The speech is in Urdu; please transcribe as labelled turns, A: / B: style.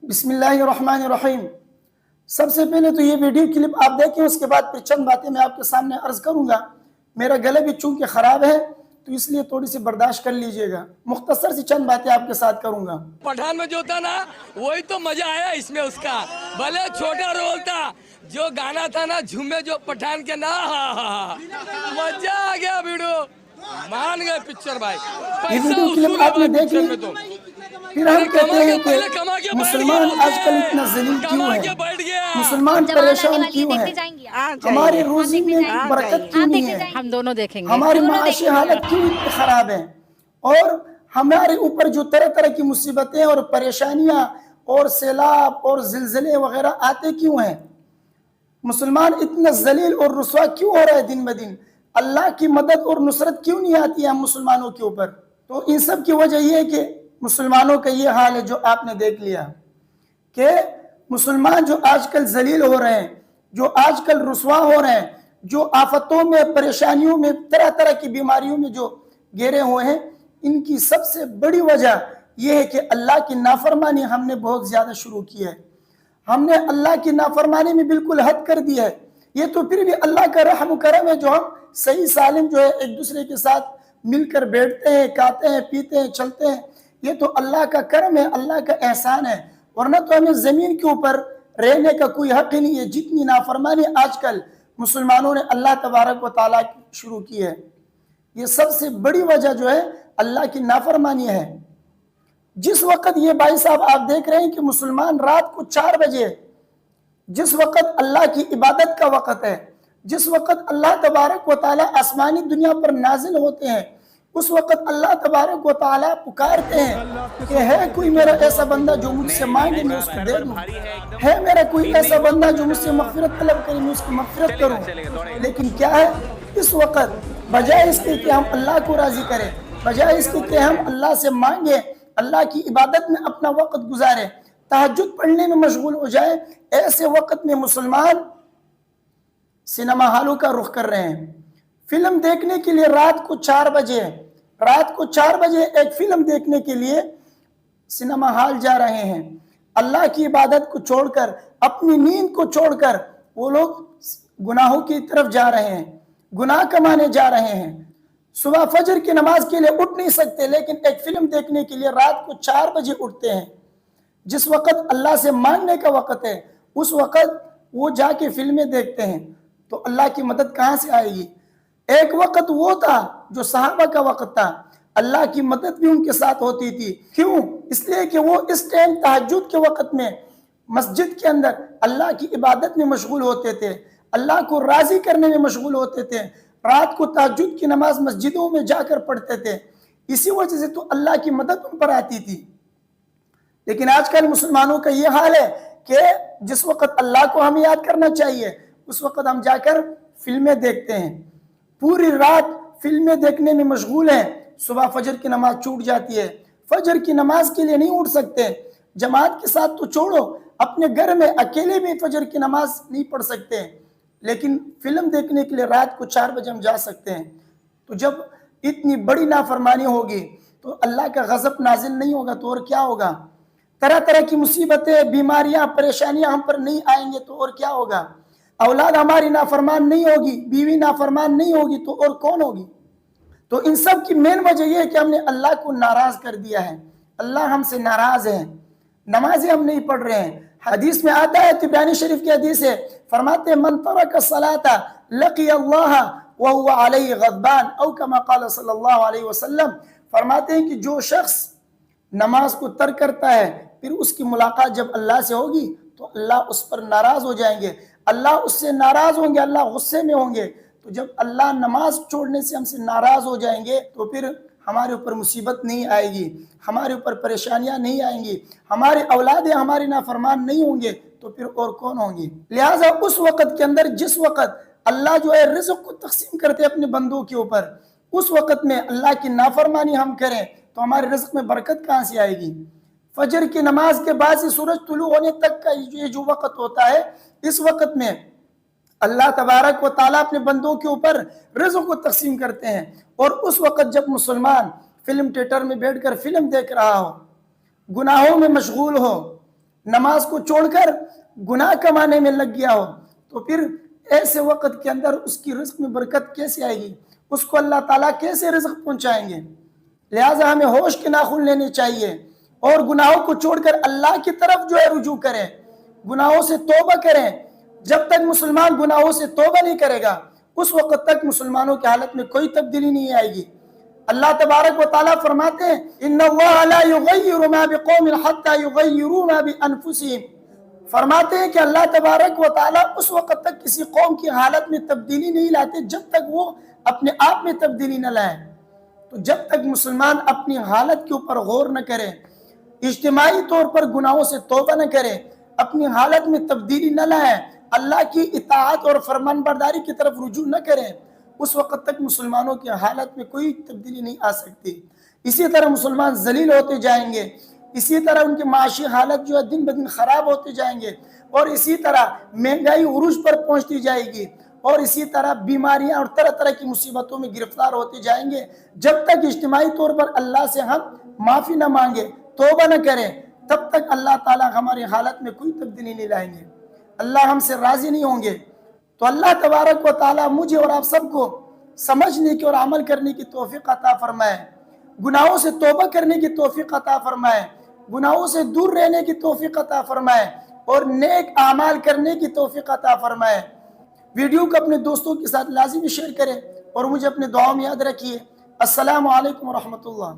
A: بسم اللہ الرحمن الرحیم۔ سب سے پہلے تو یہ ویڈیو کلپ آپ دیکھیں، اس کے بعد پھر چند باتیں میں آپ کے سامنے عرض کروں گا۔ میرا گلے بھی چونکہ خراب ہے تو اس لیے تھوڑی سی برداشت کر لیجئے گا۔ مختصر سی چند باتیں آپ کے ساتھ کروں گا۔
B: پٹھان میں جو تھا نا وہی تو مزہ آیا اس میں، اس کا بھلے چھوٹا رول تھا، جو گانا تھا نا جھومے جو پٹھان کے نا مزہ آ گیا۔ ویڈیو مان گئے پکچر بھائی،
A: یہ
B: پیسہ
A: ویڈیو کلپ
B: وصول ہے
A: آپ نے
B: بھائی
A: دیکھ
B: پکچر
A: لی،
B: میں تو۔
A: پھر ہم کہتے ہیں کہ
B: کما کے
A: مسلمان آج کل اتنا ذلیل کیوں ہے،
B: بیٹھ گیا،
A: مسلمان پریشان کیوں ہے، ہماری روزی میں برکت کیوں نہیں ہے،
C: ہم دونوں دیکھیں گے۔
A: ہماری معاشی حالت کیوں اتنی خراب ہے، اور ہمارے اوپر جو طرح طرح کی مصیبتیں اور پریشانیاں اور سیلاب اور زلزلے وغیرہ آتے کیوں ہیں، مسلمان اتنا ذلیل اور رسوا کیوں ہو رہا ہے دن بدن، اللہ کی مدد اور نصرت کیوں نہیں آتی ہے ہم مسلمانوں کے اوپر۔ تو ان سب کی وجہ یہ ہے کہ مسلمانوں کا یہ حال ہے جو آپ نے دیکھ لیا کہ مسلمان جو آج کل ذلیل ہو رہے ہیں، جو آج کل رسوا ہو رہے ہیں، جو آفتوں میں پریشانیوں میں طرح طرح کی بیماریوں میں جو گھیرے ہوئے ہیں، ان کی سب سے بڑی وجہ یہ ہے کہ اللہ کی نافرمانی ہم نے بہت زیادہ شروع کی ہے۔ ہم نے اللہ کی نافرمانی میں بالکل حد کر دی ہے۔ یہ تو پھر بھی اللہ کا رحم و کرم ہے جو ہم صحیح سالم جو ہے ایک دوسرے کے ساتھ مل کر بیٹھتے ہیں، کھاتے ہیں، پیتے ہیں، چلتے ہیں، یہ تو اللہ کا کرم ہے، اللہ کا احسان ہے، ورنہ تو ہمیں زمین کے اوپر رہنے کا کوئی حق ہی نہیں ہے۔ جتنی نافرمانی آج کل مسلمانوں نے اللہ تبارک و تعالیٰ شروع کی ہے، یہ سب سے بڑی وجہ جو ہے اللہ کی نافرمانی ہے۔ جس وقت یہ بھائی صاحب آپ دیکھ رہے ہیں کہ مسلمان رات کو 4 بجے، جس وقت اللہ کی عبادت کا وقت ہے، جس وقت اللہ تبارک و تعالیٰ آسمانی دنیا پر نازل ہوتے ہیں، اس وقت اللہ تبارک و تعالیٰ پکارتے ہیں کہ ہے کوئی میرا ایسا بندہ جو مجھ سے مانگے میں اس کو دے دوں، ہے میرا کوئی ایسا بندہ جو مجھ سے مغفرت طلب کرے میں اس کی مغفرت کروں۔ لیکن کیا ہے، اس وقت بجائے اس کے کہ ہم اللہ کو راضی کریں، بجائے اس کے کہ ہم اللہ سے مانگیں، اللہ کی عبادت میں اپنا وقت گزاریں، تہجد پڑھنے میں مشغول ہو جائے، ایسے وقت میں مسلمان سینما ہالوں کا رخ کر رہے ہیں۔ فلم دیکھنے کے لیے رات کو 4 بجے ایک فلم دیکھنے کے لیے سینما ہال جا رہے ہیں۔ اللہ کی عبادت کو چھوڑ کر، اپنی نیند کو چھوڑ کر وہ لوگ گناہوں کی طرف جا رہے ہیں، گناہ کمانے جا رہے ہیں۔ صبح فجر کی نماز کے لیے اٹھ نہیں سکتے، لیکن ایک فلم دیکھنے کے لیے رات کو 4 بجے اٹھتے ہیں۔ جس وقت اللہ سے مانگنے کا وقت ہے، اس وقت وہ جا کے فلمیں دیکھتے ہیں، تو اللہ کی مدد کہاں سے آئے گی؟ ایک وقت وہ تھا جو صحابہ کا وقت تھا، اللہ کی مدد بھی ان کے ساتھ ہوتی تھی۔ کیوں؟ اس لیے کہ وہ اس ٹائم تہجد کے وقت میں مسجد کے اندر اللہ کی عبادت میں مشغول ہوتے تھے، اللہ کو راضی کرنے میں مشغول ہوتے تھے، رات کو تہجد کی نماز مسجدوں میں جا کر پڑھتے تھے، اسی وجہ سے تو اللہ کی مدد ان پر آتی تھی۔ لیکن آج کل مسلمانوں کا یہ حال ہے کہ جس وقت اللہ کو ہمیں یاد کرنا چاہیے، اس وقت ہم جا کر فلمیں دیکھتے ہیں، پوری رات فلمیں دیکھنے میں مشغول ہیں، صبح فجر کی نماز چھوٹ جاتی ہے، فجر کی نماز کے لیے نہیں اٹھ سکتے، جماعت کے ساتھ تو چھوڑو، اپنے گھر میں اکیلے بھی فجر کی نماز نہیں پڑھ سکتے، لیکن فلم دیکھنے کے لیے رات کو 4 بجے ہم جا سکتے ہیں۔ تو جب اتنی بڑی نافرمانی ہوگی تو اللہ کا غضب نازل نہیں ہوگا تو اور کیا ہوگا؟ طرح طرح کی مصیبتیں، بیماریاں، پریشانیاں ہم پر نہیں آئیں گے تو اور کیا ہوگا؟ اولاد ہماری نافرمان نہیں ہوگی، بیوی نافرمان نہیں ہوگی تو اور کون ہوگی؟ تو ان سب کی مین وجہ یہ ہے کہ ہم نے اللہ کو ناراض کر دیا ہے، اللہ ہم سے ناراض ہے، نمازیں ہم نہیں پڑھ رہے ہیں۔ حدیث میں آتا ہے، طبرانی شریف کی حدیث ہے، فرماتے ہیں من ترک الصلاۃ لقی اللہ وهو علیہ غضبان، او کما قال صلی اللہ علیہ وسلم، فرماتے ہیں کہ جو شخص نماز کو ترک کرتا ہے پھر اس کی ملاقات جب اللہ سے ہوگی تو اللہ اس پر ناراض ہو جائیں گے، اللہ اس سے ناراض ہوں گے، اللہ غصے میں ہوں گے۔ تو جب اللہ نماز چھوڑنے سے ہم سے ناراض ہو جائیں گے تو پھر ہمارے اوپر مصیبت نہیں آئے گی، ہمارے اوپر پریشانیاں نہیں آئیں گی، ہمارے اولاد ہماری نافرمان نہیں ہوں گے تو پھر اور کون ہوں گی؟ لہٰذا اس وقت کے اندر جس وقت اللہ جو ہے رزق کو تقسیم کرتے اپنے بندوں کے اوپر، اس وقت میں اللہ کی نافرمانی ہم کریں تو ہمارے رزق میں برکت کہاں سے آئے گی؟ فجر کی نماز کے بعد سے سورج طلوع ہونے تک کا یہ جو وقت ہوتا ہے، اس وقت میں اللہ تبارک و تعالیٰ اپنے بندوں کے اوپر رزق کو تقسیم کرتے ہیں، اور اس وقت جب مسلمان فلم تھیٹر میں بیٹھ کر فلم دیکھ رہا ہو، گناہوں میں مشغول ہو، نماز کو چھوڑ کر گناہ کمانے میں لگ گیا ہو تو پھر ایسے وقت کے اندر اس کی رزق میں برکت کیسے آئے گی؟ اس کو اللہ تعالیٰ کیسے رزق پہنچائیں گے؟ لہٰذا ہمیں ہوش کے ناخن لینے چاہیے اور گناہوں کو چھوڑ کر اللہ کی طرف جو ہے رجوع کریں، گناہوں سے توبہ کریں۔ جب تک مسلمان گناہوں سے توبہ نہیں کرے گا اس وقت تک مسلمانوں کی حالت میں کوئی تبدیلی نہیں آئے گی۔ اللہ تبارک و تعالیٰ فرماتے ہیں ان اللہ لا یغیر ما بقوم حتی یغیروا ما بانفسہم، فرماتے ہیں کہ اللہ تبارک و تعالیٰ اس وقت تک کسی قوم کی حالت میں تبدیلی نہیں لاتے جب تک وہ اپنے آپ میں تبدیلی نہ لائیں۔ تو جب تک مسلمان اپنی حالت کے اوپر غور نہ کرے، اجتماعی طور پر گناہوں سے توبہ نہ کرے، اپنی حالت میں تبدیلی نہ لائیں، اللہ کی اطاعت اور فرمان برداری کی طرف رجوع نہ کریں، اس وقت تک مسلمانوں کی حالت میں کوئی تبدیلی نہیں آ سکتی۔ اسی طرح مسلمان ذلیل ہوتے جائیں گے، اسی طرح ان کی معاشی حالت جو ہے دن بدن خراب ہوتے جائیں گے، اور اسی طرح مہنگائی عروج پر پہنچتی جائے گی، اور اسی طرح بیماریاں اور طرح طرح کی مصیبتوں میں گرفتار ہوتے جائیں گے۔ جب تک اجتماعی طور پر اللہ سے ہم معافی نہ مانگے، توبہ نہ کریں، تب تک اللہ تعالیٰ ہماری حالت میں کوئی تبدیلی نہیں لائیں گے، اللہ ہم سے راضی نہیں ہوں گے۔ تو اللہ تبارک و تعالیٰ مجھے اور آپ سب کو سمجھنے کی اور عمل کرنے کی توفیق عطا فرمائے، گناہوں سے توبہ کرنے کی توفیق عطا فرمائے، گناہوں سے دور رہنے کی توفیق عطا فرمائے، اور نیک اعمال کرنے کی توفیق عطا فرمائے۔ ویڈیو کو اپنے دوستوں کے ساتھ لازمی شیئر کریں اور مجھے اپنے دعاؤں میں یاد رکھیے۔ السلام علیکم ورحمۃ اللہ۔